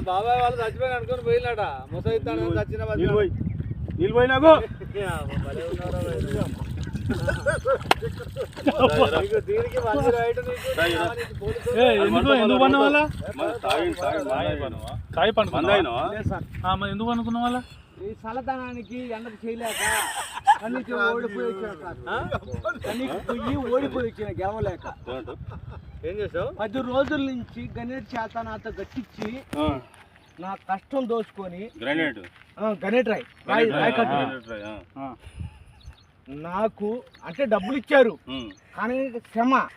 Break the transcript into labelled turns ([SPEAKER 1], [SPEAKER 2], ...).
[SPEAKER 1] బాబాయ్ వాళ్ళు చచ్చిపోయి అనుకుని పోయినాట ముసైతాను చచ్చిన
[SPEAKER 2] నీళ్ళు పోయినాకు
[SPEAKER 3] ఎందుకు పన్న వాళ్ళ కాయ పండుకున్నా ఎందుకు అనుకున్న వాళ్ళ
[SPEAKER 1] ఈ చల్లదనానికి ఎండకు చేయలేక కన్నీకి ఓడిపోయి వచ్చాను కన్నీకి పొయ్యి ఓడిపోయి వచ్చాను గెలవలేక
[SPEAKER 2] ఏం చేసావు
[SPEAKER 1] 10 రోజుల నుంచి గణేట్ చేత నాతో గట్టించి నా కష్టం దోచుకొని గణేట్ రాయి కట్టు నాకు అంటే డబ్బులు ఇచ్చారు కానీ శ్రమ